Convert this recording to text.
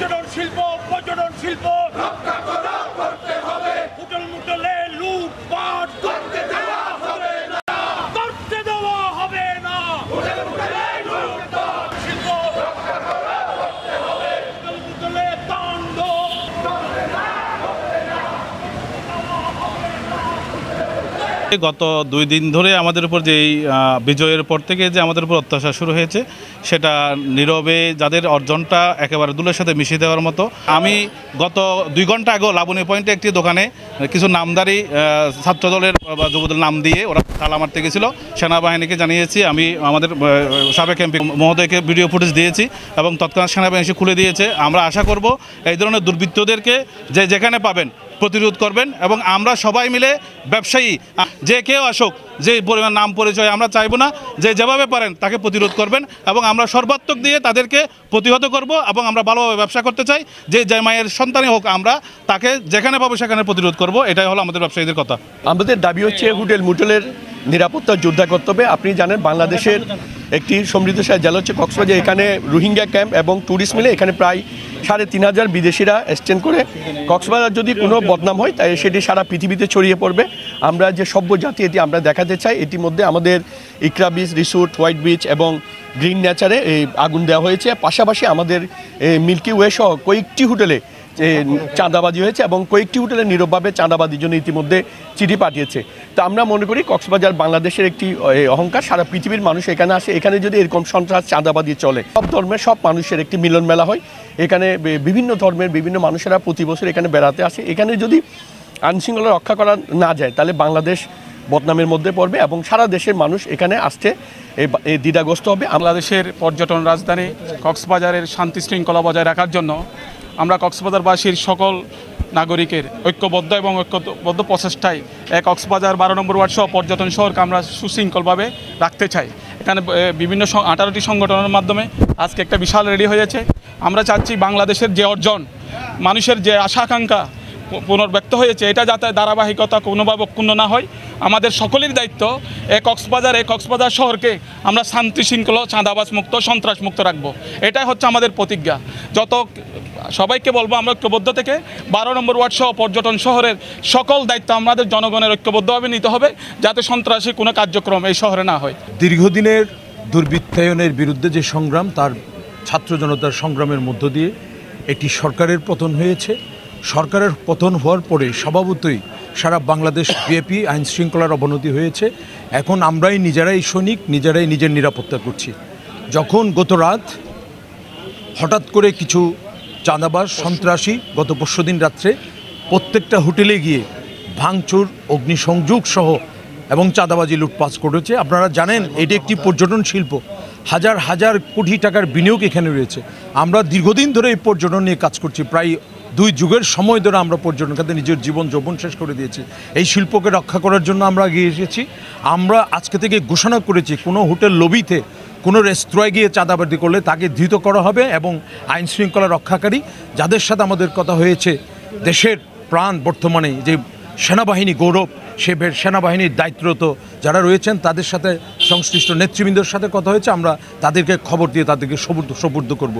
পর্যটন শিল্প রক্ষা করা করতে হবে। হোটেল মোটেলে লুটপাট করতে দেওয়া হবে না, করতে দেওয়া হবে না। হোটেল মোটেলে লুটপাট শিল্প রক্ষা করা করতে হবে। হোটেল মোটেলে তাণ্ডব করতে দেওয়া হবে না। গত 2 দিন ধরে আমাদের উপর যে বিজয়ের পর থেকে যে আমাদের উপর অত্যাচার শুরু হয়েছে, সেটা নীরবে যাদের অর্জনটা একেবারে দুলের সাথে মিশিয়ে দেওয়ার মতো। আমি গত 2 ঘন্টা আগে লাবণী পয়েন্টে একটি দোকানে কিছু নামদারি ছাত্রদলের বা যুবদল নাম দিয়ে ওরা তালা মারতে গেছিলো। সেনাবাহিনীকে জানিয়েছি, আমি আমাদের সাবেক এমপি মহোদয়কে ভিডিও ফুটেজ দিয়েছি এবং তৎক্ষণাৎ সেনাবাহিনী এসে খুলে দিয়েছে। আমরা আশা করব এই ধরনের দুর্বৃত্তদেরকে যেখানে পাবেন প্রতিরোধ করবেন এবং আমরা সবাই মিলে ব্যবসায়ী যে কেউ আসুক, যে পরিমাণ নাম পরিচয় আমরা চাইবো না, যে যেভাবে পারেন তাকে প্রতিরোধ করবেন এবং আমরা সর্বাত্মক দিয়ে তাদেরকে প্রতিহত করব এবং আমরা ভালোভাবে ব্যবসা করতে চাই। যে মায়ের সন্তানই হোক, আমরা তাকে যেখানে পাবো সেখানে প্রতিরোধ করব। এটাই হলো আমাদের ব্যবসায়ীদের কথা। আমাদের দাবি হচ্ছে হোটেল মোটেলের নিরাপত্তা যোদ্ধা করতে হবে। আপনি জানেন বাংলাদেশের একটি সমৃদ্ধশালী জেলা হচ্ছে কক্সবাজার। এখানে রোহিঙ্গা ক্যাম্প এবং ট্যুরিস্ট মিলে এখানে প্রায় ৩,৫০০ বিদেশিরা এক্সটেন্ড করে। কক্সবাজার যদি কোনো বদনাম হয় তাই সেটি সারা পৃথিবীতে ছড়িয়ে পড়বে। আমরা যে সভ্য জাতি এটি আমরা দেখাতে চাই। ইতিমধ্যে আমাদের ইকরা বিচ রিসোর্ট, হোয়াইট বিচ এবং গ্রিন নেচারে এই আগুন দেওয়া হয়েছে। পাশাপাশি আমাদের মিল্কি ওয়ে সহ কয়েকটি হোটেলে চাঁদাবাজি হয়েছে এবং কয়েকটি হোটেলে নীরবভাবে চাঁদাবাজির জন্য ইতিমধ্যে চিঠি পাঠিয়েছে। তো আমরা মনে করি কক্সবাজার বাংলাদেশের একটি অহংকার। সারা পৃথিবীর মানুষ এখানে আসে। এখানে যদি এরকম সন্ত্রাস চাঁদাবাজি চলে, সব ধর্মের সব মানুষের একটি মিলন মেলা হয়। এখানে বিভিন্ন ধর্মের বিভিন্ন মানুষেরা প্রতি বছর এখানে বেড়াতে আসে। এখানে যদি আইনশৃঙ্খলা রক্ষা করা না যায় তাহলে বাংলাদেশ বদনামের মধ্যে পড়বে এবং সারা দেশের মানুষ এখানে আসতে দ্বিধাগ্রস্ত হবে। বাংলাদেশের পর্যটন রাজধানী কক্সবাজারের শান্তি শৃঙ্খলা বজায় রাখার জন্য আমরা কক্সবাজারবাসীর সকল নাগরিকের ঐক্যবদ্ধ এবং ঐক্যবদ্ধ প্রচেষ্টায় কক্সবাজার 12 নম্বর ওয়ার্ড সহ পর্যটন শহরকে আমরা সুশৃঙ্খলভাবে রাখতে চাই। এখানে বিভিন্ন 18টি সংগঠনের মাধ্যমে আজকে একটা বিশাল রেডি হয়েছে। আমরা চাচ্ছি বাংলাদেশের যে অর্জন, মানুষের যে আশা আকাঙ্ক্ষা পুনর্ব্যক্ত হয়েছে, এটা যাতে ধারাবাহিকতা কোনোভাবে ক্ষুণ্ণ না হয়। আমাদের সকলের দায়িত্ব এই কক্সবাজার শহরকে আমরা শান্তি শৃঙ্খলা, চাঁদাবাজ মুক্ত, সন্ত্রাস মুক্ত রাখবো। এটাই হচ্ছে আমাদের প্রতিজ্ঞা। সবাইকে বলবো আমরা ঐক্যবদ্ধ থেকে 12 নম্বর ওয়ার্ড সহ পর্যটন শহরের সকল দায়িত্ব আমাদের জনগণের ঐক্যবদ্ধভাবে নিতে হবে, যাতে সন্ত্রাসী কোনো কার্যক্রম এই শহরে না হয়। দীর্ঘদিনের দুর্বৃত্তায়নের বিরুদ্ধে যে সংগ্রাম, তার ছাত্র জনতার সংগ্রামের মধ্য দিয়ে একটি সরকারের পতন হয়েছে। সরকারের পতন হওয়ার পরে স্বভাবতই সারা বাংলাদেশ ব্যাপী আইন শৃঙ্খলার অবনতি হয়েছে। এখন আমরাই নিজেরাই সৈনিক, নিজেরাই নিজের নিরাপত্তা করছি। যখন গত রাত হঠাৎ করে কিছু চাঁদাবাজ সন্ত্রাসী গত পরশুদিন রাত্রে প্রত্যেকটা হোটেলে গিয়ে ভাঙচুর, অগ্নিসংযোগ সহ এবং চাঁদাবাজি লুটপাট করেছে। আপনারা জানেন এটি একটি পর্যটন শিল্প। হাজার হাজার কোটি টাকার বিনিয়োগ এখানে রয়েছে। আমরা দীর্ঘদিন ধরে এই পর্যটন নিয়ে কাজ করছি। প্রায় 2 যুগের সময় ধরে আমরা পর্যটন খাতে নিজের জীবন যৌবন শেষ করে দিয়েছি। এই শিল্পকে রক্ষা করার জন্য আমরা এগিয়ে এসেছি। আমরা আজকে থেকে ঘোষণা করেছি, কোনো হোটেল লবিতে, কোনো রেস্তোরাঁয় গিয়ে চাঁদাবাজি করলে তাকে ধৃত করা হবে এবং আইন শৃঙ্খলা রক্ষাকারী যাদের সাথে আমাদের কথা হয়েছে, দেশের প্রাণ বর্তমানে যে সেনাবাহিনী গৌরব, সে সেনাবাহিনীর দায়িত্বরত যারা রয়েছেন তাদের সাথে সংশ্লিষ্ট নেতৃবৃন্দের সাথে কথা হয়েছে। আমরা তাদেরকে খবর দিয়ে তাদেরকে সুপর্দ করব।